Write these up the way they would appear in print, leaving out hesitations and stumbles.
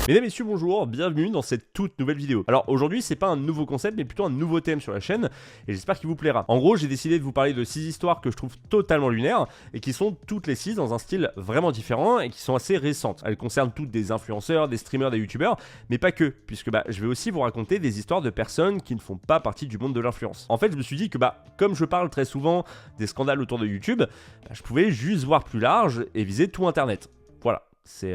Mesdames et messieurs, bonjour, bienvenue dans cette toute nouvelle vidéo. Alors aujourd'hui, c'est pas un nouveau concept, mais plutôt un nouveau thème sur la chaîne, et j'espère qu'il vous plaira. En gros, j'ai décidé de vous parler de 6 histoires que je trouve totalement lunaires, et qui sont toutes les 6 dans un style vraiment différent, et qui sont assez récentes. Elles concernent toutes des influenceurs, des streamers, des youtubeurs, mais pas que, puisque je vais aussi vous raconter des histoires de personnes qui ne font pas partie du monde de l'influence. En fait, je me suis dit que comme je parle très souvent des scandales autour de YouTube, je pouvais juste voir plus large et viser tout internet. Voilà, c'est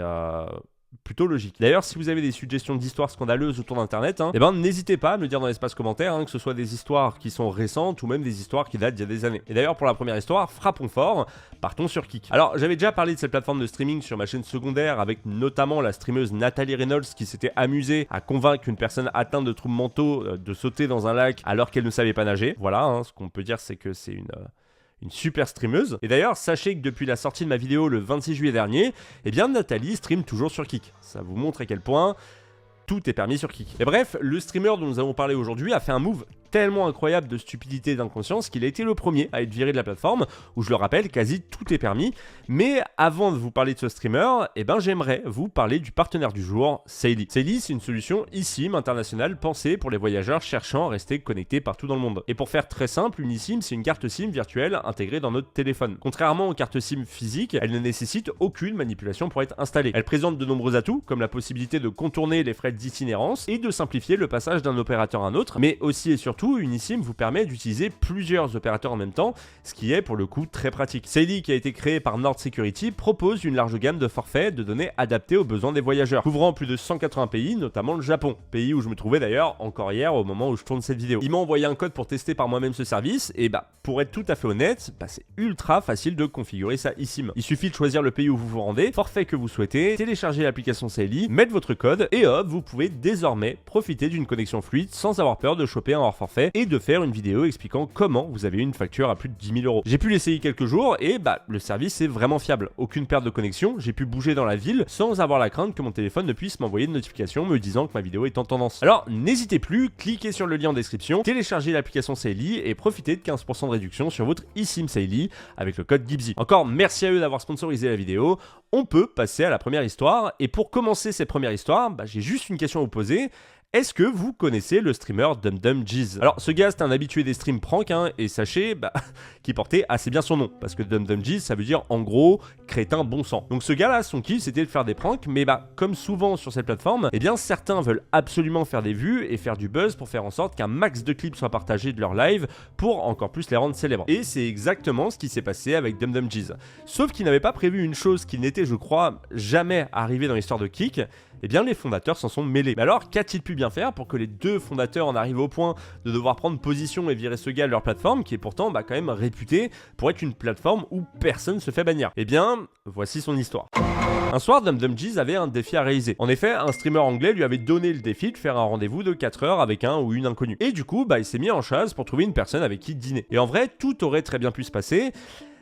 plutôt logique. D'ailleurs, si vous avez des suggestions d'histoires scandaleuses autour d'internet, n'hésitez pas à me le dire dans l'espace commentaire, que ce soit des histoires qui sont récentes ou même des histoires qui datent d'il y a des années. Et d'ailleurs, pour la première histoire, frappons fort, partons sur Kick. Alors, j'avais déjà parlé de cette plateforme de streaming sur ma chaîne secondaire avec notamment la streameuse Nathalie Reynolds qui s'était amusée à convaincre une personne atteinte de troubles mentaux de sauter dans un lac alors qu'elle ne savait pas nager. Voilà, ce qu'on peut dire, c'est que c'est une super streameuse. Et d'ailleurs, sachez que depuis la sortie de ma vidéo le 26 juillet dernier, Nathalie stream toujours sur Kick. Ça vous montre à quel point tout est permis sur Kick. Et bref, le streamer dont nous allons parler aujourd'hui a fait un move tellement incroyable de stupidité et d'inconscience qu'il a été le premier à être viré de la plateforme, où je le rappelle, quasi tout est permis. Mais avant de vous parler de ce streamer, j'aimerais vous parler du partenaire du jour, Saily. Saily, c'est une solution eSIM internationale pensée pour les voyageurs cherchant à rester connectés partout dans le monde. Et pour faire très simple, une eSIM, c'est une carte SIM virtuelle intégrée dans notre téléphone. Contrairement aux cartes SIM physiques, elle ne nécessite aucune manipulation pour être installée. Elle présente de nombreux atouts, comme la possibilité de contourner les frais d'itinérance et de simplifier le passage d'un opérateur à un autre, mais aussi et surtout, une eSIM vous permet d'utiliser plusieurs opérateurs en même temps, ce qui est pour le coup très pratique. Saily, qui a été créé par Nord Security, propose une large gamme de forfaits de données adaptés aux besoins des voyageurs, couvrant plus de 180 pays, notamment le Japon, pays où je me trouvais d'ailleurs encore hier au moment où je tourne cette vidéo. Il m'a envoyé un code pour tester par moi-même ce service, et pour être tout à fait honnête, c'est ultra facile de configurer sa eSIM. Il suffit de choisir le pays où vous vous rendez, forfait que vous souhaitez, télécharger l'application Saily, mettre votre code, et hop, vous pouvez désormais profiter d'une connexion fluide sans avoir peur de choper un hors forfait et de faire une vidéo expliquant comment vous avez eu une facture à plus de 10 000 €. J'ai pu l'essayer quelques jours et le service est vraiment fiable. Aucune perte de connexion, j'ai pu bouger dans la ville sans avoir la crainte que mon téléphone ne puisse m'envoyer de notification me disant que ma vidéo est en tendance. Alors n'hésitez plus, cliquez sur le lien en description, téléchargez l'application Saily et profitez de 15% de réduction sur votre eSIM Saily avec le code GIBZY. Encore merci à eux d'avoir sponsorisé la vidéo. On peut passer à la première histoire et pour commencer cette première histoire, j'ai juste une question à vous poser. Est-ce que vous connaissez le streamer DumDumGeez? Alors ce gars c'est un habitué des streams prank et sachez qu'il portait assez bien son nom parce que DumDumGeez ça veut dire en gros crétin bon sang. Donc ce gars là son kiff c'était de faire des pranks mais comme souvent sur cette plateforme certains veulent absolument faire des vues et faire du buzz pour faire en sorte qu'un max de clips soient partagés de leur live pour encore plus les rendre célèbres. Et c'est exactement ce qui s'est passé avec DumDumGeez. Sauf qu'il n'avait pas prévu une chose qui n'était je crois jamais arrivée dans l'histoire de Kick. Les fondateurs s'en sont mêlés. Mais alors, qu'a-t-il pu bien faire pour que les deux fondateurs en arrivent au point de devoir prendre position et virer ce gars de leur plateforme, qui est pourtant quand même réputée pour être une plateforme où personne se fait bannir? Voici son histoire. Un soir, DumDumGeez avait un défi à réaliser. En effet, un streamer anglais lui avait donné le défi de faire un rendez-vous de 4 heures avec un ou une inconnue. Et du coup, il s'est mis en chasse pour trouver une personne avec qui dîner. Et en vrai, tout aurait très bien pu se passer.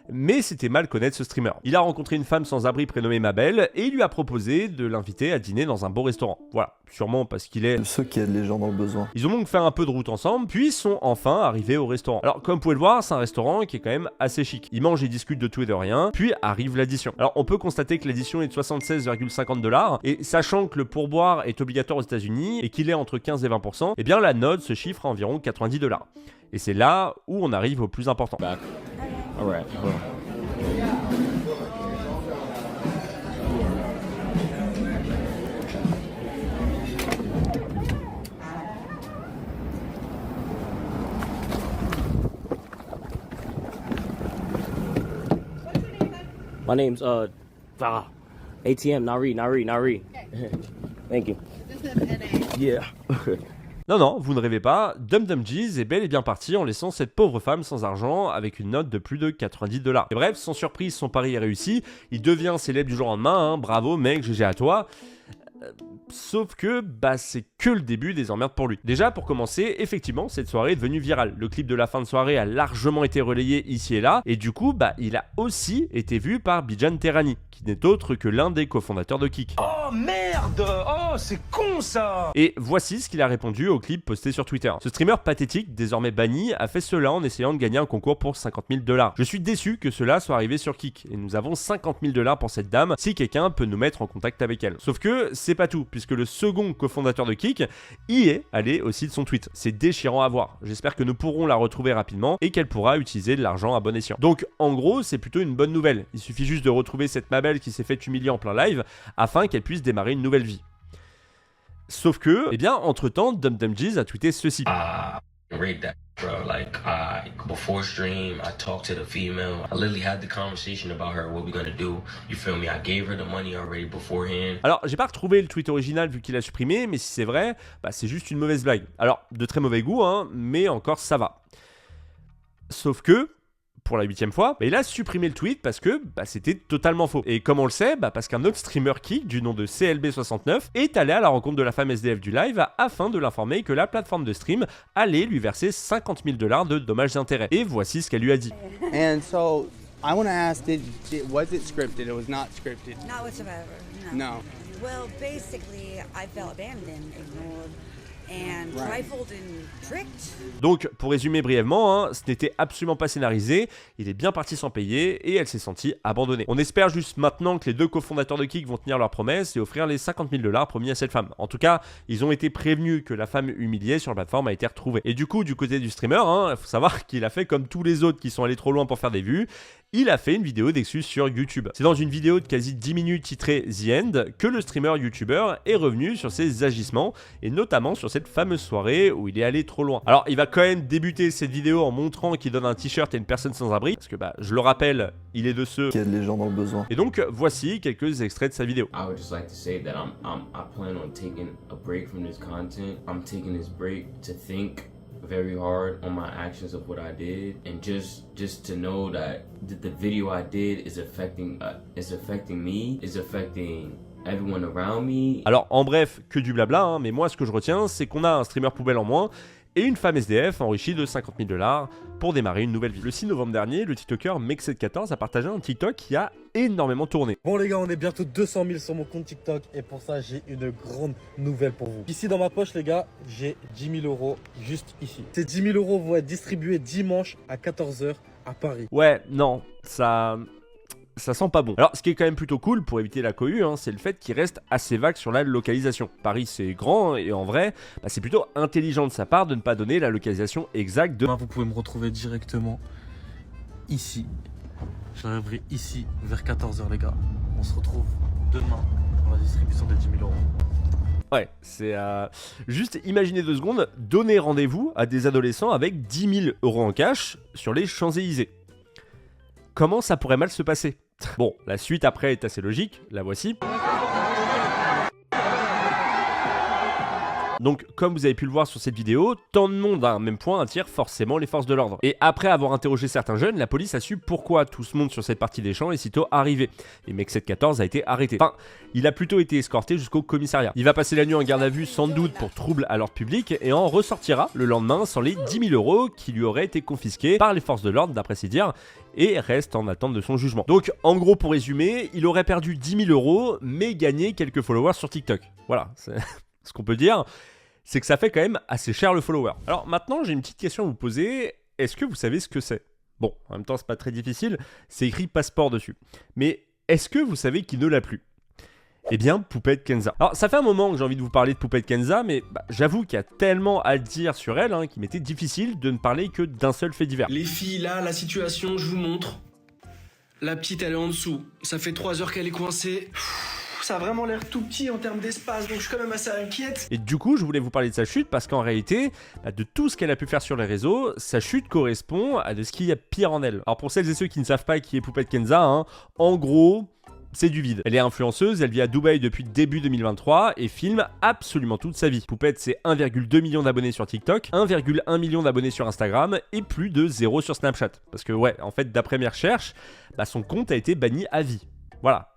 Mais c'était mal connaître ce streamer. Il a rencontré une femme sans abri prénommée Mabel et il lui a proposé de l'inviter à dîner dans un beau restaurant. Voilà, sûrement parce qu'il est ceux qui aident les gens dans le besoin. Ils ont donc fait un peu de route ensemble, puis sont enfin arrivés au restaurant. Alors comme vous pouvez le voir, c'est un restaurant qui est quand même assez chic. Ils mangent et discutent de tout et de rien, puis arrive l'addition. Alors on peut constater que l'addition est de 76,50 $, et sachant que le pourboire est obligatoire aux États-Unis et qu'il est entre 15 et 20%, la note se chiffre à environ 90 $. Et c'est là où on arrive au plus important. Alright, cool. My name's ATM, Nari. Thank you. Yeah. Non, vous ne rêvez pas, DumDumGeez est bel et bien parti en laissant cette pauvre femme sans argent avec une note de plus de 90 $. Et bref, sans surprise, son pari est réussi, il devient célèbre du jour au lendemain, bravo mec, GG à toi. Sauf que c'est que le début des emmerdes pour lui. Déjà pour commencer, effectivement cette soirée est devenue virale. Le clip de la fin de soirée a largement été relayé ici et là, et du coup il a aussi été vu par Bijan Terrani, qui n'est autre que l'un des cofondateurs de Kick. Oh merde! Oh c'est con ça! Et voici ce qu'il a répondu au clip posté sur Twitter. Ce streamer pathétique, désormais banni, a fait cela en essayant de gagner un concours pour 50 000 $. Je suis déçu que cela soit arrivé sur Kick, et nous avons 50 000 $ pour cette dame si quelqu'un peut nous mettre en contact avec elle. Sauf que c'est pas tout, puisque le second cofondateur de Kik y est allé aussi de son tweet. C'est déchirant à voir. J'espère que nous pourrons la retrouver rapidement et qu'elle pourra utiliser de l'argent à bon escient. Donc en gros, c'est plutôt une bonne nouvelle. Il suffit juste de retrouver cette Mabel qui s'est fait humilier en plein live afin qu'elle puisse démarrer une nouvelle vie. Sauf que, eh bien, entre-temps, DumDumGeez a tweeté ceci. Rate that, bro. Like, before stream, I talked to the female. I literally had the conversation about her, what we gonna do. You feel me? I gave her the money already beforehand. Alors, j'ai pas retrouvé le tweet original vu qu'il a supprimé, mais si c'est vrai, bah, c'est juste une mauvaise blague. Alors, de très mauvais goût, hein, mais encore ça va. Sauf que, pour la 8e fois, bah, il a supprimé le tweet parce que bah, c'était totalement faux. Et comme on le sait, bah, parce qu'un autre streamer Kik du nom de CLB69 est allé à la rencontre de la femme SDF du live afin de l'informer que la plateforme de stream allait lui verser 50 000 $ de dommages et intérêts. Et voici ce qu'elle lui a dit. And so I want to ask, was it scripted? It was not scripted. Not whatsoever. No. Well, basically, I felt abandoned, ignored, and trifled and tricked. Donc, pour résumer brièvement, hein, ce n'était absolument pas scénarisé, il est bien parti sans payer et elle s'est sentie abandonnée. On espère juste maintenant que les deux cofondateurs de Kik vont tenir leur promesse et offrir les 50 000 $ promis à cette femme. En tout cas, ils ont été prévenus que la femme humiliée sur la plateforme a été retrouvée. Et du coup, du côté du streamer, hein, faut savoir qu'il a fait comme tous les autres qui sont allés trop loin pour faire des vues. Il a fait une vidéo d'excuse sur YouTube. C'est dans une vidéo de quasi 10 minutes titrée The End que le streamer YouTuber est revenu sur ses agissements et notamment sur cette fameuse soirée où il est allé trop loin. Alors il va quand même débuter cette vidéo en montrant qu'il donne un t-shirt à une personne sans abri parce que bah je le rappelle, il est de ceux qui aident les gens dans le besoin. Et donc voici quelques extraits de sa vidéo. I would just like to say that I plan on taking a break from this content. I'm taking this break to think very hard on my actions of what I did, and just to know that the video I did is affecting me, is affecting everyone around me. Alors en bref, que du blabla, hein, mais moi ce que je retiens, c'est qu'on a un streamer poubelle en moins et une femme SDF enrichie de 50 000 $ pour démarrer une nouvelle vie. Le 6 novembre dernier, le TikToker Mec714 a partagé un TikTok qui a énormément tourné. Bon les gars, on est bientôt 200 000 sur mon compte TikTok et pour ça j'ai une grande nouvelle pour vous. Ici dans ma poche les gars, j'ai 10 000 € juste ici. Ces 10 000 € vont être distribués dimanche à 14 h à Paris. Ouais, non, ça sent pas bon. Alors, ce qui est quand même plutôt cool pour éviter la cohue, hein, c'est le fait qu'il reste assez vague sur la localisation. Paris, c'est grand et en vrai, bah, c'est plutôt intelligent de sa part de ne pas donner la localisation exacte de... Demain, vous pouvez me retrouver directement ici. J'arriverai ici vers 14 h les gars. On se retrouve demain pour la distribution des 10 000 €. Ouais, c'est juste imaginez 2 secondes, donner rendez-vous à des adolescents avec 10 000 € en cash sur les Champs-Élysées. Comment ça pourrait mal se passer ? Bon, la suite après est assez logique, la voici. Donc, comme vous avez pu le voir sur cette vidéo, tant de monde à un même point attire forcément les forces de l'ordre. Et après avoir interrogé certains jeunes, la police a su pourquoi tout ce monde sur cette partie des champs est sitôt arrivé. Et Mec714 a été arrêté. Enfin, il a plutôt été escorté jusqu'au commissariat. Il va passer la nuit en garde à vue sans doute pour trouble à l'ordre public et en ressortira le lendemain sans les 10 000 € qui lui auraient été confisqués par les forces de l'ordre d'après ses dires et reste en attente de son jugement. Donc, en gros, pour résumer, il aurait perdu 10 000 € mais gagné quelques followers sur TikTok. Voilà, c'est ce qu'on peut dire, c'est que ça fait quand même assez cher le follower. Alors maintenant, j'ai une petite question à vous poser. Est-ce que vous savez ce que c'est ? Bon, en même temps, c'est pas très difficile. C'est écrit passeport dessus. Mais est-ce que vous savez qui ne l'a plus ? Eh bien, Poupette Kenza. Alors, ça fait un moment que j'ai envie de vous parler de Poupette Kenza, mais j'avoue qu'il y a tellement à dire sur elle qu'il m'était difficile de ne parler que d'un seul fait divers. Les filles, là, la situation, je vous montre. La petite, elle est en dessous. Ça fait 3 heures qu'elle est coincée. Ça a vraiment l'air tout petit en termes d'espace, donc je suis quand même assez inquiète. Et du coup, je voulais vous parler de sa chute parce qu'en réalité, de tout ce qu'elle a pu faire sur les réseaux, sa chute correspond à de ce qu'il y a pire en elle. Alors pour celles et ceux qui ne savent pas qui est Poupette Kenza, en gros... c'est du vide. Elle est influenceuse, elle vit à Dubaï depuis début 2023 et filme absolument toute sa vie. Poupette, c'est 1,2 million d'abonnés sur TikTok, 1,1 million d'abonnés sur Instagram et plus de 0 sur Snapchat. Parce que ouais, en fait, d'après mes recherches, son compte a été banni à vie. Voilà.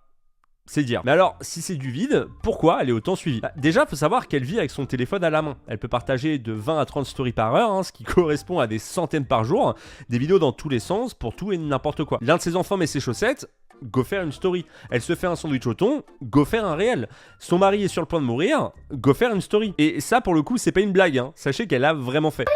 C'est dire. Mais alors, si c'est du vide, pourquoi elle est autant suivie ? Déjà, il faut savoir qu'elle vit avec son téléphone à la main. Elle peut partager de 20 à 30 stories par heure, ce qui correspond à des centaines par jour, des vidéos dans tous les sens, pour tout et n'importe quoi. L'un de ses enfants met ses chaussettes, go faire une story. Elle se fait un sandwich au thon, go faire un réel. Son mari est sur le point de mourir, go faire une story. Et ça, pour le coup, c'est pas une blague, Sachez qu'elle a vraiment fait.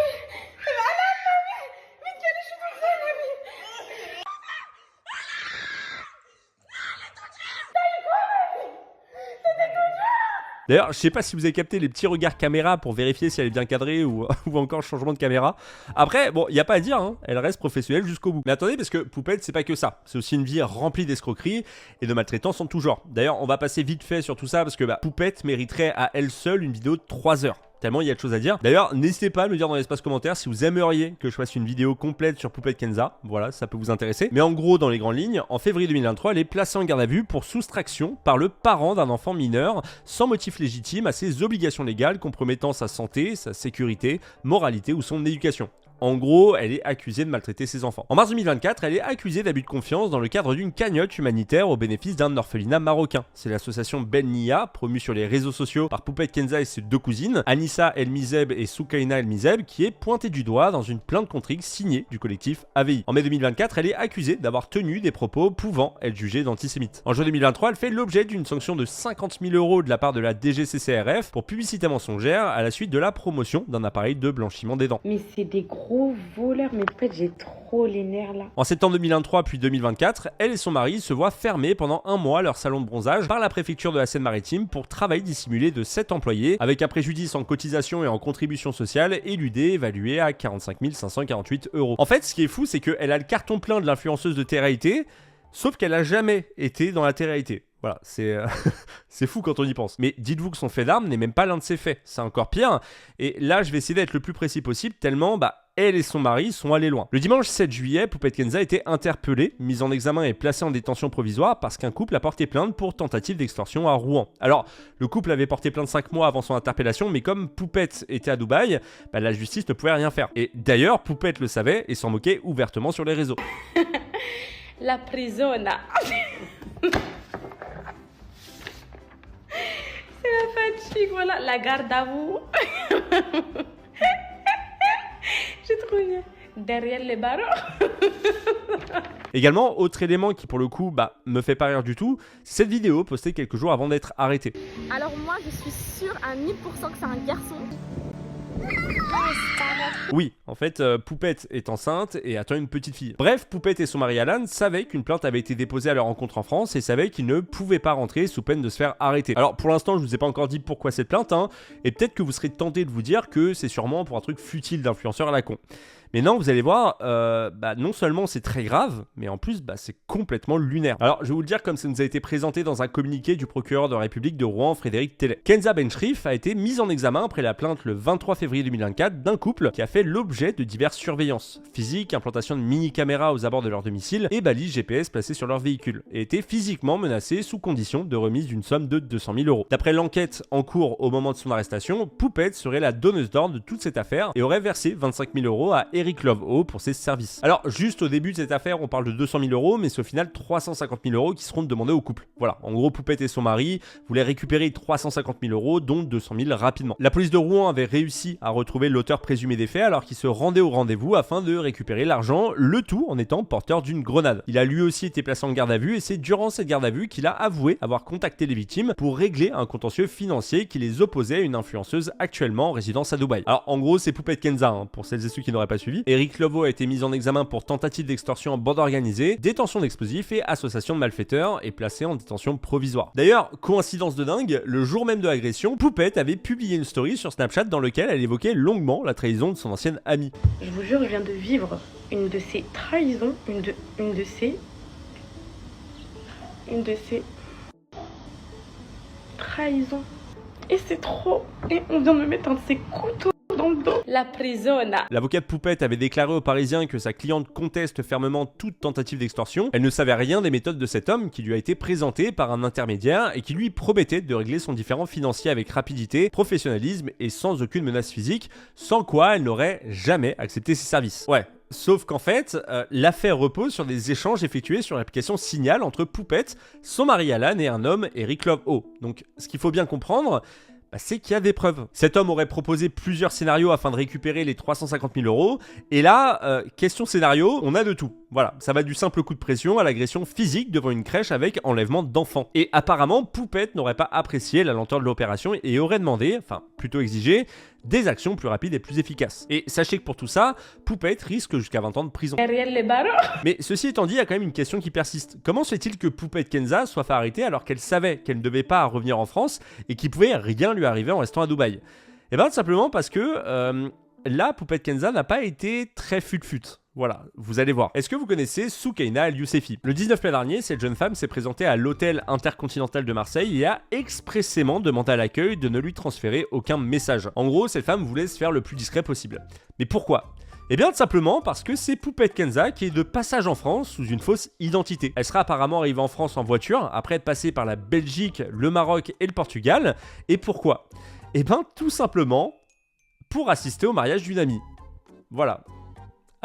D'ailleurs, je sais pas si vous avez capté les petits regards caméra pour vérifier si elle est bien cadrée ou encore changement de caméra. Après, bon, y a pas à dire, hein, elle reste professionnelle jusqu'au bout. Mais attendez, parce que Poupette, c'est pas que ça. C'est aussi une vie remplie d'escroqueries et de maltraitance en tout genre. D'ailleurs, on va passer vite fait sur tout ça parce que Poupette mériterait à elle seule une vidéo de 3 heures. Tellement il y a de choses à dire. D'ailleurs, n'hésitez pas à me dire dans l'espace commentaire si vous aimeriez que je fasse une vidéo complète sur Poupette Kenza. Voilà, ça peut vous intéresser. Mais en gros, dans les grandes lignes, en février 2023, elle est placée en garde à vue pour soustraction par le parent d'un enfant mineur sans motif légitime à ses obligations légales compromettant sa santé, sa sécurité, moralité ou son éducation. En gros, elle est accusée de maltraiter ses enfants. En mars 2024, elle est accusée d'abus de confiance dans le cadre d'une cagnotte humanitaire au bénéfice d'un orphelinat marocain. C'est l'association Ben Nia, promue sur les réseaux sociaux par Poupette Kenza et ses 2 cousines, Anissa El Mizeb et Soukaina El Mizeb, qui est pointée du doigt dans une plainte contre X signée du collectif AVI. En mai 2024, elle est accusée d'avoir tenu des propos pouvant être jugés d'antisémites. En juin 2023, elle fait l'objet d'une sanction de 50 000 € de la part de la DGCCRF pour publicité mensongère à la suite de la promotion d'un appareil de blanchiment des dents. Mais c'est des gros voleurs, mais peut-être j'ai trop les nerfs là. En septembre 2023 puis 2024, elle et son mari se voient fermer pendant 1 mois leur salon de bronzage par la préfecture de la Seine-Maritime pour travail dissimulé de 7 employés avec un préjudice en cotisation et en contribution sociale éludé évalué à 45 548 €. En fait, ce qui est fou, c'est qu'elle a le carton plein de l'influenceuse de télé-réalité, sauf qu'elle a jamais été dans la télé-réalité. Voilà, c'est fou quand on y pense. Mais dites-vous que son fait d'arme n'est même pas l'un de ses faits. C'est encore pire. Et là, je vais essayer d'être le plus précis possible, tellement, elle et son mari sont allés loin. Le dimanche 7 juillet, Poupette Kenza a été interpellée, mise en examen et placée en détention provisoire parce qu'un couple a porté plainte pour tentative d'extorsion à Rouen. Alors, le couple avait porté plainte 5 mois avant son interpellation, mais comme Poupette était à Dubaï, la justice ne pouvait rien faire. Et d'ailleurs, Poupette le savait et s'en moquait ouvertement sur les réseaux. La prisona. C'est la fatigue, voilà, la garde à vous. J'ai trouvé derrière les barreaux. Également, autre élément qui pour le coup me fait pas rire du tout, cette vidéo postée quelques jours avant d'être arrêtée. Alors moi je suis sûre à 1000% que c'est un garçon. Oui, en fait, Poupette est enceinte et attend une petite fille. Bref, Poupette et son mari Alan savaient qu'une plainte avait été déposée à leur rencontre en France et savaient qu'ils ne pouvaient pas rentrer sous peine de se faire arrêter. Alors pour l'instant, je vous ai pas encore dit pourquoi cette plainte, et peut-être que vous serez tenté de vous dire que c'est sûrement pour un truc futile d'influenceur à la con. Mais non, vous allez voir, non seulement c'est très grave, mais en plus, c'est complètement lunaire. Alors, je vais vous le dire comme ça nous a été présenté dans un communiqué du procureur de la République de Rouen, Frédéric Tellet. Kenza Bencherif a été mise en examen après la plainte le 23 février 2024 d'un couple qui a fait l'objet de diverses surveillances physiques, implantation de mini-caméras aux abords de leur domicile et balises GPS placées sur leur véhicule, et était physiquement menacé sous condition de remise d'une somme de 200 000 €. D'après l'enquête en cours au moment de son arrestation, Poupette serait la donneuse d'ordre de toute cette affaire et aurait versé 25 000 € à Eric Love O pour ses services. Alors, juste au début de cette affaire, on parle de 200 000 €, mais c'est au final 350 000 € qui seront demandés au couple. Voilà, en gros, Poupette et son mari voulaient récupérer 350 000 €, dont 200 000 rapidement. La police de Rouen avait réussi à retrouver l'auteur présumé des faits alors qu'il se rendait au rendez-vous afin de récupérer l'argent, le tout en étant porteur d'une grenade. Il a lui aussi été placé en garde à vue et c'est durant cette garde à vue qu'il a avoué avoir contacté les victimes pour régler un contentieux financier qui les opposait à une influenceuse actuellement en résidence à Dubaï. Alors, en gros, c'est Poupette Kenza, pour celles et ceux qui n'auraient pas suivi. Eric Lovo a été mis en examen pour tentative d'extorsion en bande organisée, détention d'explosifs et association de malfaiteurs et placé en détention provisoire. D'ailleurs, coïncidence de dingue, le jour même de l'agression, Poupette avait publié une story sur Snapchat dans lequel elle évoquait longuement la trahison de son ancienne amie. Je vous jure, je viens de vivre une de ces trahisons, une de ces trahisons. Et c'est trop. Et on vient de me mettre un de ces couteaux dans le dos. La prisona. L'avocat de Poupette avait déclaré aux Parisiens que sa cliente conteste fermement toute tentative d'extorsion. Elle ne savait rien des méthodes de cet homme qui lui a été présenté par un intermédiaire et qui lui promettait de régler son différend financier avec rapidité, professionnalisme et sans aucune menace physique, sans quoi elle n'aurait jamais accepté ses services. Ouais. Sauf qu'en fait, l'affaire repose sur des échanges effectués sur l'application Signal entre Poupette, son mari Alan et un homme, Eric Love O. Donc, ce qu'il faut bien comprendre, c'est qu'il y a des preuves. Cet homme aurait proposé plusieurs scénarios afin de récupérer les 350 000 €. Et là, question scénario, on a de tout. Voilà, ça va du simple coup de pression à l'agression physique devant une crèche avec enlèvement d'enfants. Et apparemment, Poupette n'aurait pas apprécié la lenteur de l'opération et aurait demandé, plutôt exiger des actions plus rapides et plus efficaces. Et sachez que pour tout ça, Poupette risque jusqu'à 20 ans de prison. Derrière les barreaux. Mais ceci étant dit, il y a quand même une question qui persiste. Comment se fait-il que Poupette Kenza soit fait arrêter alors qu'elle savait qu'elle ne devait pas revenir en France et qu'il pouvait rien lui arriver en restant à Dubaï? Et bien tout simplement parce que là, Poupette Kenza n'a pas été très fut-fut. Voilà, vous allez voir. Est-ce que vous connaissez Soukaina El Youssefi? Le 19 mai dernier, cette jeune femme s'est présentée à l'hôtel intercontinental de Marseille et a expressément demandé à l'accueil de ne lui transférer aucun message. En gros, cette femme voulait se faire le plus discret possible. Mais pourquoi? Eh bien tout simplement parce que c'est Poupette Kenza qui est de passage en France sous une fausse identité. Elle sera apparemment arrivée en France en voiture, après être passée par la Belgique, le Maroc et le Portugal. Et pourquoi? Eh bien tout simplement pour assister au mariage d'une amie. Voilà.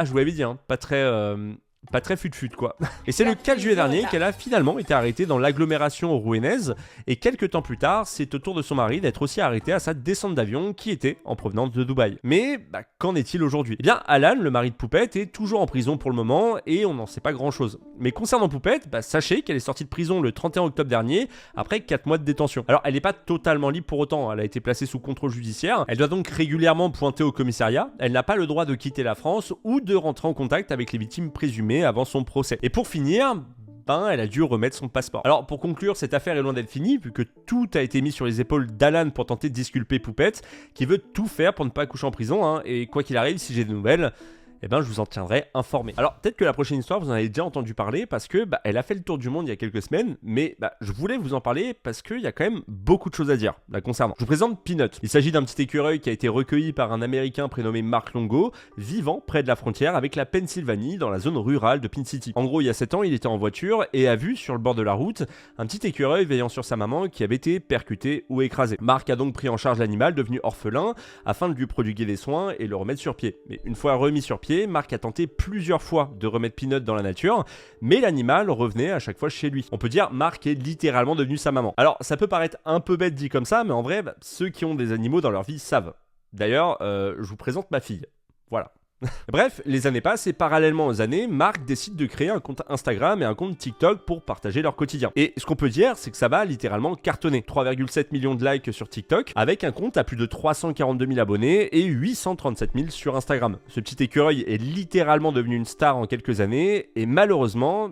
Ah, je vous l'avais dit, hein, pas très fut-fut quoi. Et c'est le 4 juillet dernier qu'elle a finalement été arrêtée dans l'agglomération rouennaise, et quelques temps plus tard, c'est au tour de son mari d'être aussi arrêté à sa descente d'avion qui était en provenance de Dubaï. Mais qu'en est-il aujourd'hui? Eh bien, Alan, le mari de Poupette, est toujours en prison pour le moment et on n'en sait pas grand chose. Mais concernant Poupette, sachez qu'elle est sortie de prison le 31 octobre dernier après 4 mois de détention. Alors, elle n'est pas totalement libre pour autant, elle a été placée sous contrôle judiciaire, elle doit donc régulièrement pointer au commissariat, elle n'a pas le droit de quitter la France ou de rentrer en contact avec les victimes présumées avant son procès. Et pour finir, elle a dû remettre son passeport. Alors pour conclure, cette affaire est loin d'être finie, vu que tout a été mis sur les épaules d'Alan pour tenter de disculper Poupette, qui veut tout faire pour ne pas coucher en prison, hein, et quoi qu'il arrive, si j'ai des nouvelles, eh ben je vous en tiendrai informé. Alors peut-être que la prochaine histoire vous en avez déjà entendu parler parce que elle a fait le tour du monde il y a quelques semaines, mais je voulais vous en parler parce qu'il y a quand même beaucoup de choses à dire la concernant. Je vous présente Peanut. Il s'agit d'un petit écureuil qui a été recueilli par un américain prénommé Mark Longo, vivant près de la frontière avec la Pennsylvanie dans la zone rurale de Pin City. En gros, il y a 7 ans, il était en voiture et a vu sur le bord de la route un petit écureuil veillant sur sa maman qui avait été percuté ou écrasé. Mark a donc pris en charge l'animal devenu orphelin afin de lui prodiguer des soins et le remettre sur pied. Mais une fois remis sur pied, Mark a tenté plusieurs fois de remettre Peanut dans la nature, mais l'animal revenait à chaque fois chez lui. On peut dire Mark est littéralement devenu sa maman. Alors ça peut paraître un peu bête dit comme ça, mais en vrai, ceux qui ont des animaux dans leur vie savent. D'ailleurs, je vous présente ma fille. Voilà. Bref, les années passent et parallèlement aux années, Mark décide de créer un compte Instagram et un compte TikTok pour partager leur quotidien. Et ce qu'on peut dire, c'est que ça va littéralement cartonner. 3,7 millions de likes sur TikTok, avec un compte à plus de 342 000 abonnés et 837 000 sur Instagram. Ce petit écureuil est littéralement devenu une star en quelques années, et malheureusement,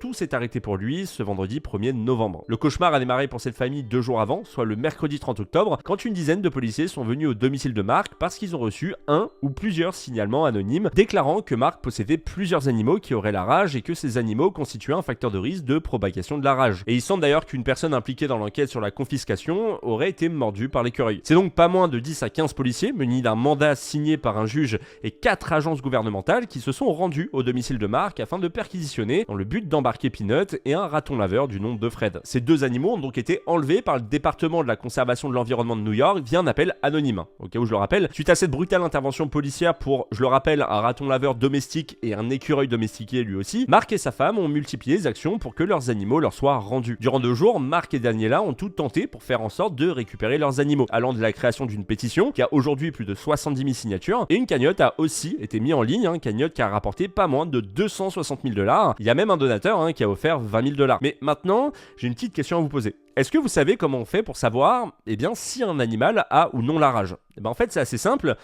tout s'est arrêté pour lui ce vendredi 1er novembre. Le cauchemar a démarré pour cette famille 2 jours avant, soit le mercredi 30 octobre, quand une dizaine de policiers sont venus au domicile de Mark parce qu'ils ont reçu un ou plusieurs signalements anonyme déclarant que Mark possédait plusieurs animaux qui auraient la rage et que ces animaux constituaient un facteur de risque de propagation de la rage. Et il semble d'ailleurs qu'une personne impliquée dans l'enquête sur la confiscation aurait été mordue par l'écureuil. C'est donc pas moins de 10 à 15 policiers munis d'un mandat signé par un juge et 4 agences gouvernementales qui se sont rendus au domicile de Mark afin de perquisitionner dans le but d'embarquer Peanut et un raton laveur du nom de Fred. Ces 2 animaux ont donc été enlevés par le département de la conservation de l'environnement de New York via un appel anonyme. Au cas où je le rappelle, suite à cette brutale intervention policière pour, je le rappelle, un raton laveur domestique et un écureuil domestiqué lui aussi, Mark et sa femme ont multiplié les actions pour que leurs animaux leur soient rendus. Durant 2 jours, Mark et Daniela ont tout tenté pour faire en sorte de récupérer leurs animaux, allant de la création d'une pétition qui a aujourd'hui plus de 70 000 signatures, et une cagnotte a aussi été mise en ligne, une cagnotte qui a rapporté pas moins de 260 000 $. Il y a même un donateur qui a offert 20 000 $. Mais maintenant, j'ai une petite question à vous poser. Est-ce que vous savez comment on fait pour savoir si un animal a ou non la rage? En fait, c'est assez simple.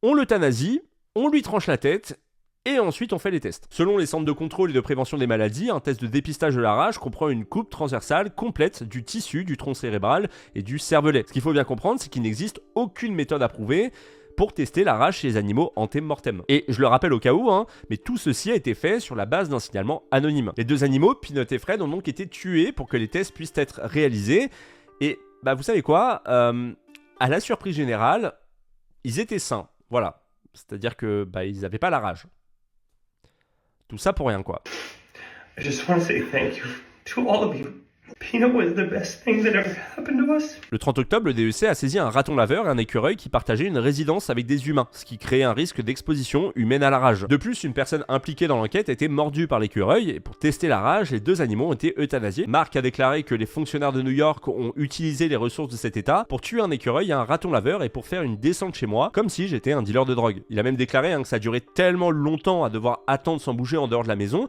On l'euthanasie, on lui tranche la tête, et ensuite on fait les tests. Selon les centres de contrôle et de prévention des maladies, un test de dépistage de la rage comprend une coupe transversale complète du tissu, du tronc cérébral et du cervelet. Ce qu'il faut bien comprendre, c'est qu'il n'existe aucune méthode approuvée pour tester la rage chez les animaux ante-mortem. Et je le rappelle au cas où, mais tout ceci a été fait sur la base d'un signalement anonyme. Les 2 animaux, Peanut et Fred, ont donc été tués pour que les tests puissent être réalisés. Et vous savez quoi, à la surprise générale, ils étaient sains. Voilà. C'est-à-dire que ils n'avaient pas la rage. Tout ça pour rien, quoi. I just want to say thank you to all of you. Peanut was the best thing that ever happened to us. Le 30 octobre, le DEC a saisi un raton laveur et un écureuil qui partageaient une résidence avec des humains, ce qui créait un risque d'exposition humaine à la rage. De plus, une personne impliquée dans l'enquête a été mordue par l'écureuil et pour tester la rage, les 2 animaux ont été euthanasiés. Mark a déclaré que les fonctionnaires de New York ont utilisé les ressources de cet état pour tuer un écureuil et un raton laveur et pour faire une descente chez moi, comme si j'étais un dealer de drogue. Il a même déclaré que ça durait tellement longtemps à devoir attendre sans bouger en dehors de la maison,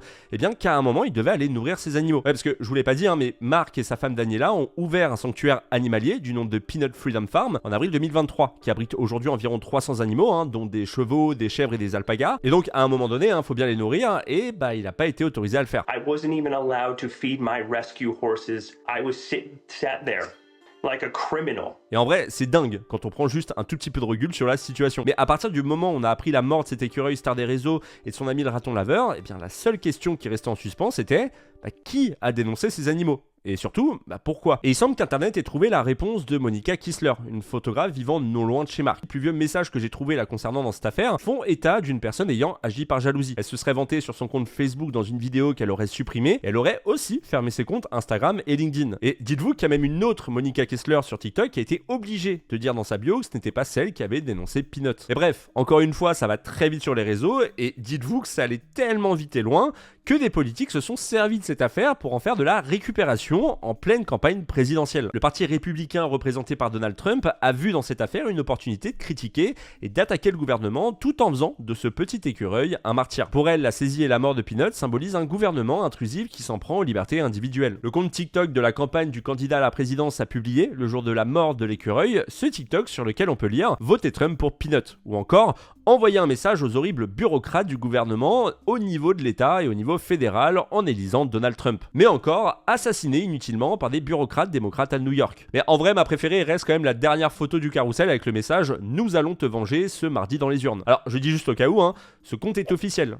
qu'à un moment, il devait aller nourrir ses animaux. Ouais, parce que je vous l'ai pas dit, mais Mark et sa femme Daniela ont ouvert un sanctuaire animalier du nom de Peanut Freedom Farm en avril 2023, qui abrite aujourd'hui environ 300 animaux, dont des chevaux, des chèvres et des alpagas. Et donc à un moment donné, faut bien les nourrir, et il n'a pas été autorisé à le faire. I wasn't even allowed to feed my rescue horses. I was sat there like a criminal. Et en vrai, c'est dingue quand on prend juste un tout petit peu de recul sur la situation. Mais à partir du moment où on a appris la mort de cet écureuil star des réseaux et de son ami le raton laveur, eh bien la seule question qui restait en suspens, c'était qui a dénoncé ces animaux ? Et surtout, pourquoi ? Et il semble qu'Internet ait trouvé la réponse de Monica Kissler, une photographe vivant non loin de chez Mark. Les plus vieux messages que j'ai trouvés la concernant dans cette affaire font état d'une personne ayant agi par jalousie. Elle se serait vantée sur son compte Facebook dans une vidéo qu'elle aurait supprimée. Elle aurait aussi fermé ses comptes Instagram et LinkedIn. Et dites-vous qu'il y a même une autre Monica Kissler sur TikTok qui a été obligée de dire dans sa bio que ce n'était pas celle qui avait dénoncé Peanut. Et bref, encore une fois, ça va très vite sur les réseaux et dites-vous que ça allait tellement vite et loin que des politiques se sont servis de cette affaire pour en faire de la récupération en pleine campagne présidentielle. Le parti républicain représenté par Donald Trump a vu dans cette affaire une opportunité de critiquer et d'attaquer le gouvernement tout en faisant de ce petit écureuil un martyr. Pour elle, la saisie et la mort de Peanut symbolisent un gouvernement intrusif qui s'en prend aux libertés individuelles. Le compte TikTok de la campagne du candidat à la présidence a publié, le jour de la mort de l'écureuil, ce TikTok sur lequel on peut lire « Votez Trump pour Peanut » ou encore « Envoyer un message aux horribles bureaucrates du gouvernement au niveau de l'État et au niveau fédéral en élisant Donald Trump. » Mais encore, assassiné inutilement par des bureaucrates démocrates à New York. Mais en vrai, ma préférée reste quand même la dernière photo du carrousel avec le message « Nous allons te venger ce mardi dans les urnes ». Alors, je dis juste au cas où, ce compte est officiel,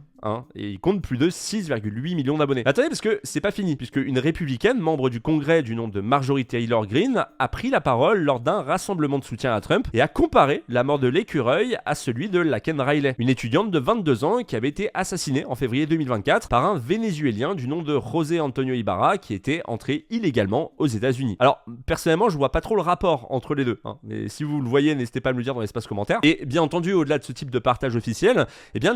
et il compte plus de 6,8 millions d'abonnés. Mais attendez, parce que c'est pas fini, puisque une républicaine, membre du Congrès du nom de Marjorie Taylor Greene, a pris la parole lors d'un rassemblement de soutien à Trump et a comparé la mort de l'écureuil à celui de Laken Riley, une étudiante de 22 ans qui avait été assassinée en février 2024 par un Vénézuélien du nom de José Antonio Ibarra qui était entré illégalement aux États-Unis. Alors, personnellement, je vois pas trop le rapport entre les deux, mais si vous le voyez, n'hésitez pas à me le dire dans l'espace commentaire. Et bien entendu, au-delà de ce type de partage officiel,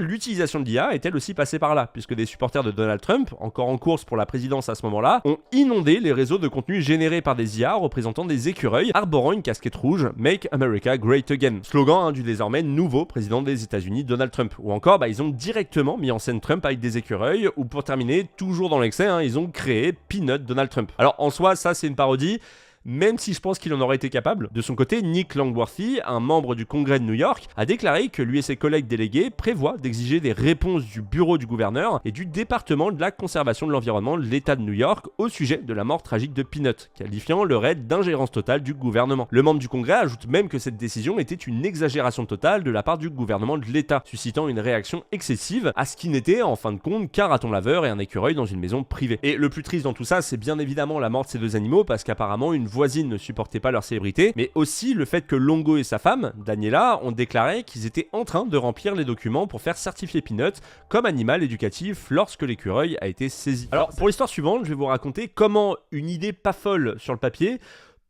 l'utilisation de l'IA est elle aussi passée par là, puisque des supporters de Donald Trump, encore en course pour la présidence à ce moment-là, ont inondé les réseaux de contenu générés par des IA représentant des écureuils arborant une casquette rouge « Make America Great Again », slogan du désormais nouveau président des États-Unis Donald Trump. Ou encore, ils ont directement mis en scène Trump avec des écureuils, ou pour terminer, toujours dans l'excès, ils ont créé Peanut Donald Trump. Alors en soi, ça c'est une parodie, même si je pense qu'il en aurait été capable. De son côté, Nick Langworthy, un membre du Congrès de New York, a déclaré que lui et ses collègues délégués prévoient d'exiger des réponses du bureau du gouverneur et du département de la conservation de l'environnement de l'État de New York au sujet de la mort tragique de Peanut, qualifiant le raid d'ingérence totale du gouvernement. Le membre du Congrès ajoute même que cette décision était une exagération totale de la part du gouvernement de l'État, suscitant une réaction excessive à ce qui n'était en fin de compte qu'un raton laveur et un écureuil dans une maison privée. Et le plus triste dans tout ça, c'est bien évidemment la mort de ces deux animaux, parce qu'apparemment une voisine ne supportait pas leur célébrité, mais aussi le fait que Longo et sa femme, Daniela, ont déclaré qu'ils étaient en train de remplir les documents pour faire certifier Peanut comme animal éducatif lorsque l'écureuil a été saisi. Alors pour l'histoire suivante, je vais vous raconter comment une idée pas folle sur le papier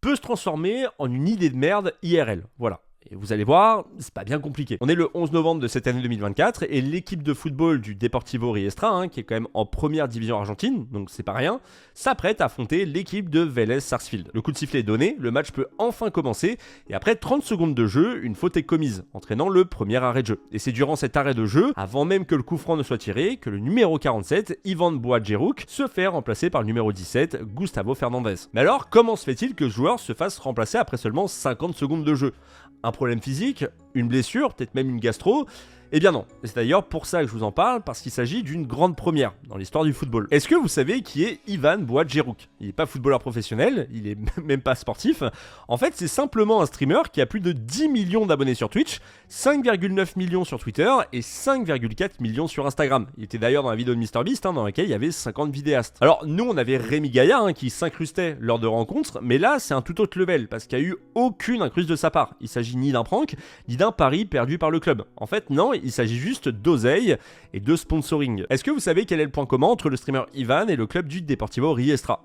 peut se transformer en une idée de merde IRL. Voilà. Et vous allez voir, c'est pas bien compliqué. On est le 11 novembre de cette année 2024 et l'équipe de football du Deportivo Riestra, qui est quand même en première division argentine, donc c'est pas rien, s'apprête à affronter l'équipe de Vélez Sarsfield. Le coup de sifflet est donné, le match peut enfin commencer et après 30 secondes de jeu, une faute est commise, entraînant le premier arrêt de jeu. Et c'est durant cet arrêt de jeu, avant même que le coup franc ne soit tiré, que le numéro 47, Ivan Boadjerouk, se fait remplacer par le numéro 17, Gustavo Fernandez. Mais alors, comment se fait-il que ce joueur se fasse remplacer après seulement 50 secondes de jeu ? Un problème physique, une blessure, peut-être même une gastro? Eh bien non, c'est d'ailleurs pour ça que je vous en parle, parce qu'il s'agit d'une grande première dans l'histoire du football. Est-ce que vous savez qui est Ivan Boadjerouk ? Il n'est pas footballeur professionnel, il est même pas sportif. En fait, c'est simplement un streamer qui a plus de 10 millions d'abonnés sur Twitch, 5,9 millions sur Twitter et 5,4 millions sur Instagram. Il était d'ailleurs dans la vidéo de MrBeast, dans laquelle il y avait 50 vidéastes. Alors nous, on avait Rémi Gaillard qui s'incrustait lors de rencontres, mais là, c'est un tout autre level, parce qu'il n'y a eu aucune incruste de sa part. Il s'agit ni d'un prank, ni d'un pari perdu par le club. En fait, non, il s'agit juste d'oseille et de sponsoring. Est-ce que vous savez quel est le point commun entre le streamer Ivan et le club du Deportivo Riestra ?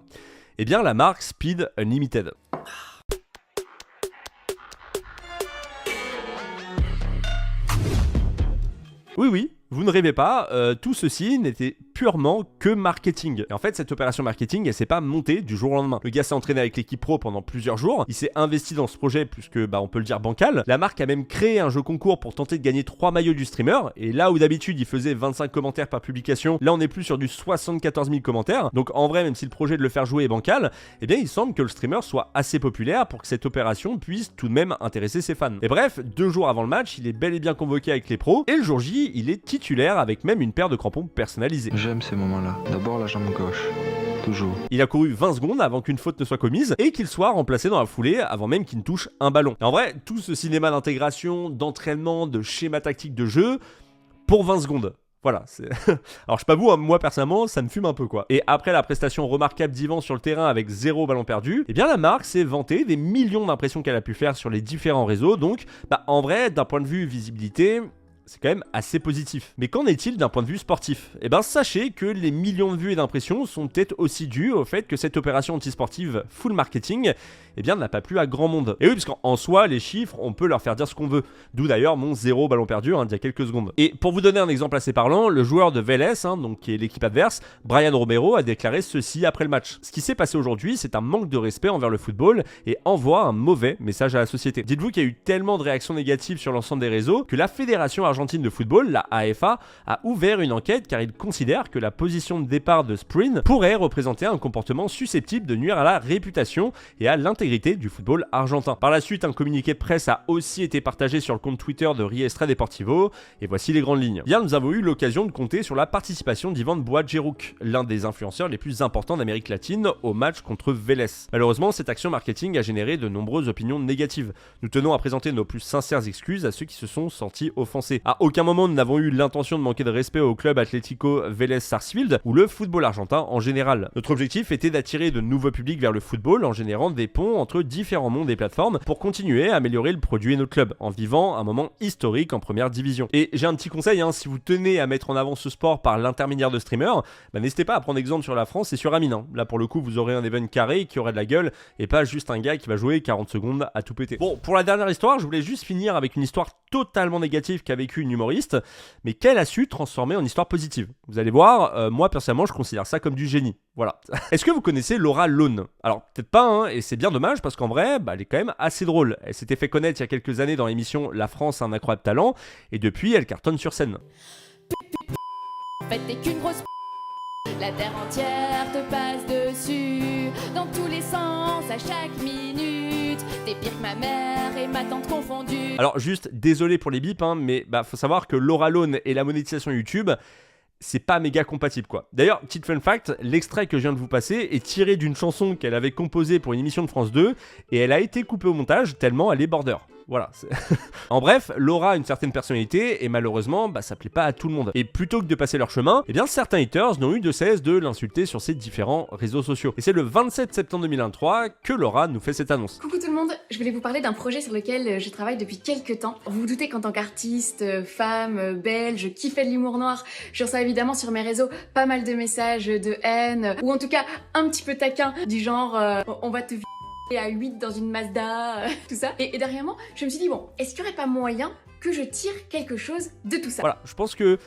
Eh bien, la marque Speed Unlimited. Oui, vous ne rêvez pas, tout ceci n'était purement que marketing. Et en fait, cette opération marketing, elle s'est pas montée du jour au lendemain. Le gars s'est entraîné avec l'équipe pro pendant plusieurs jours, il s'est investi dans ce projet plus que, on peut le dire, bancal. La marque a même créé un jeu concours pour tenter de gagner 3 maillots du streamer, et là où d'habitude il faisait 25 commentaires par publication, là on est plus sur du 74 000 commentaires. Donc en vrai, même si le projet de le faire jouer est bancal, eh bien il semble que le streamer soit assez populaire pour que cette opération puisse tout de même intéresser ses fans. Et bref, 2 jours avant le match, il est bel et bien convoqué avec les pros, et le jour J, il est titulaire avec même une paire de crampons personnalisés. J'aime ces moments-là. D'abord la jambe gauche. Toujours. Il a couru 20 secondes avant qu'une faute ne soit commise et qu'il soit remplacé dans la foulée avant même qu'il ne touche un ballon. Et en vrai, tout ce cinéma d'intégration, d'entraînement, de schéma tactique de jeu, pour 20 secondes. Voilà, alors je sais pas vous, hein, moi personnellement, ça me fume un peu quoi. Et après la prestation remarquable d'Yvan sur le terrain avec 0 ballon perdu, eh bien la marque s'est vantée des millions d'impressions qu'elle a pu faire sur les différents réseaux. Donc, en vrai, d'un point de vue visibilité, c'est quand même assez positif. Mais qu'en est-il d'un point de vue sportif? Eh ben sachez que les millions de vues et d'impressions sont peut-être aussi dus au fait que cette opération anti-sportive full marketing, eh bien n'a pas plu à grand monde. Et oui, parce qu'en soi, les chiffres, on peut leur faire dire ce qu'on veut. D'où d'ailleurs mon 0 ballon perdu d'il y a quelques secondes. Et pour vous donner un exemple assez parlant, le joueur de Vélez, donc qui est l'équipe adverse, Brian Romero, a déclaré ceci après le match. Ce qui s'est passé aujourd'hui, c'est un manque de respect envers le football et envoie un mauvais message à la société. Dites-vous qu'il y a eu tellement de réactions négatives sur l'ensemble des réseaux que la fédération argentine de football, la AFA, a ouvert une enquête car il considère que la position de départ de Sprint pourrait représenter un comportement susceptible de nuire à la réputation et à l'intégrité du football argentin. Par la suite, un communiqué de presse a aussi été partagé sur le compte Twitter de Riestra Deportivo et voici les grandes lignes. Bien, nous avons eu l'occasion de compter sur la participation d'Ivan Boadjerouk, l'un des influenceurs les plus importants d'Amérique latine, au match contre Vélez. Malheureusement, cette action marketing a généré de nombreuses opinions négatives. Nous tenons à présenter nos plus sincères excuses à ceux qui se sont sentis offensés. À aucun moment nous n'avons eu l'intention de manquer de respect au club Atlético Vélez Sarsfield ou le football argentin en général. Notre objectif était d'attirer de nouveaux publics vers le football en générant des ponts entre différents mondes et plateformes pour continuer à améliorer le produit et notre club en vivant un moment historique en première division. Et j'ai un petit conseil, si vous tenez à mettre en avant ce sport par l'intermédiaire de streamers, n'hésitez pas à prendre exemple sur la France et sur Amine. Là pour le coup vous aurez un event carré qui aura de la gueule et pas juste un gars qui va jouer 40 secondes à tout péter. Bon, pour la dernière histoire, je voulais juste finir avec une histoire totalement négative qu'a vécu une humoriste, mais qu'elle a su transformer en histoire positive. Vous allez voir, moi personnellement je considère ça comme du génie. Voilà. Est-ce que vous connaissez Laura Lone? Alors peut-être pas, et c'est bien dommage parce qu'en vrai, elle est quand même assez drôle. Elle s'était fait connaître il y a quelques années dans l'émission La France a un incroyable talent, et depuis elle cartonne sur scène. En fait t'es qu'une grosse la terre entière te passe dessus, dans tous les sens, à chaque minute. T'es pire que ma mère et ma tante confondues. Alors juste, désolé pour les bips, mais faut savoir que Laura Lone et la monétisation YouTube, c'est pas méga compatible quoi. D'ailleurs, petite fun fact, l'extrait que je viens de vous passer est tiré d'une chanson qu'elle avait composée pour une émission de France 2 et elle a été coupée au montage tellement elle est border. Voilà. En bref, Laura a une certaine personnalité et malheureusement, ça plaît pas à tout le monde. Et plutôt que de passer leur chemin, certains haters n'ont eu de cesse de l'insulter sur ses différents réseaux sociaux. Et c'est le 27 septembre 2023 que Laura nous fait cette annonce. Coucou tout le monde, je voulais vous parler d'un projet sur lequel je travaille depuis quelques temps. Vous vous doutez qu'en tant qu'artiste, femme, belge, je kiffais de l'humour noir. Je reçois évidemment sur mes réseaux pas mal de messages de haine, ou en tout cas un petit peu taquin, du genre on va te à 8 dans une Mazda, tout ça. Et derrière moi, je me suis dit, bon, est-ce qu'il n'y aurait pas moyen que je tire quelque chose de tout ça? Voilà, je pense que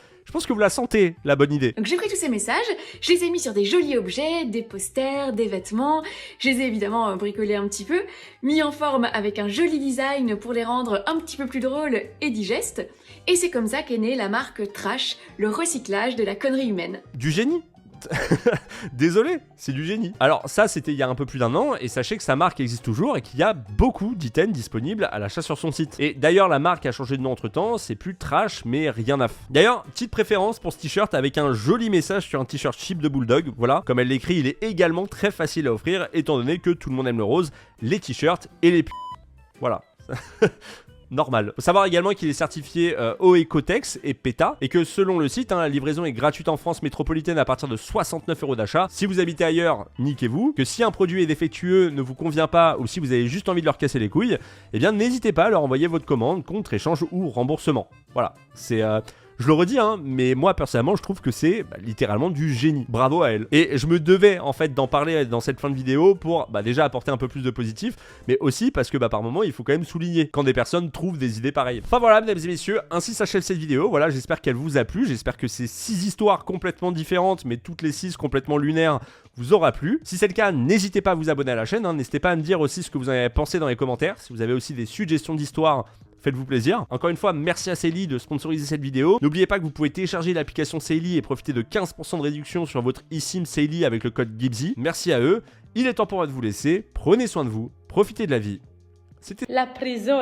vous la sentez, la bonne idée. Donc j'ai pris tous ces messages, je les ai mis sur des jolis objets, des posters, des vêtements, je les ai évidemment bricolés un petit peu, mis en forme avec un joli design pour les rendre un petit peu plus drôles et digestes, et c'est comme ça qu'est née la marque Trash, le recyclage de la connerie humaine. Du génie. Désolé, c'est du génie. Alors ça c'était il y a un peu plus d'1 an et sachez que sa marque existe toujours et qu'il y a beaucoup d'items disponibles à l'achat sur son site. Et d'ailleurs la marque a changé de nom entre temps, c'est plus Trash mais rien à f. D'ailleurs, petite préférence pour ce t-shirt avec un joli message sur un t-shirt cheap de Bulldog, voilà, comme elle l'écrit, il est également très facile à offrir étant donné que tout le monde aime le rose, les t-shirts et les voilà. Normal. Faut savoir également qu'il est certifié OEcotex et PETA et que selon le site, la livraison est gratuite en France métropolitaine à partir de 69 € d'achat. Si vous habitez ailleurs, niquez-vous. Que si un produit est défectueux, ne vous convient pas ou si vous avez juste envie de leur casser les couilles, n'hésitez pas à leur envoyer votre commande contre échange ou remboursement. Voilà. C'est Je le redis, hein, mais moi personnellement je trouve que c'est littéralement du génie. Bravo à elle. Et je me devais en fait d'en parler dans cette fin de vidéo pour déjà apporter un peu plus de positif, mais aussi parce que par moment il faut quand même souligner quand des personnes trouvent des idées pareilles. Enfin voilà mesdames et messieurs, ainsi s'achève cette vidéo. Voilà, j'espère qu'elle vous a plu, j'espère que ces 6 histoires complètement différentes, mais toutes les 6 complètement lunaires, vous aura plu. Si c'est le cas, n'hésitez pas à vous abonner à la chaîne, hein. N'hésitez pas à me dire aussi ce que vous en avez pensé dans les commentaires. Si vous avez aussi des suggestions d'histoires, faites-vous plaisir. Encore une fois, merci à Seili de sponsoriser cette vidéo. N'oubliez pas que vous pouvez télécharger l'application Seili et profiter de 15% de réduction sur votre eSIM Seili avec le code GIBSY. Merci à eux. Il est temps pour moi de vous laisser. Prenez soin de vous, profitez de la vie. C'était La prison.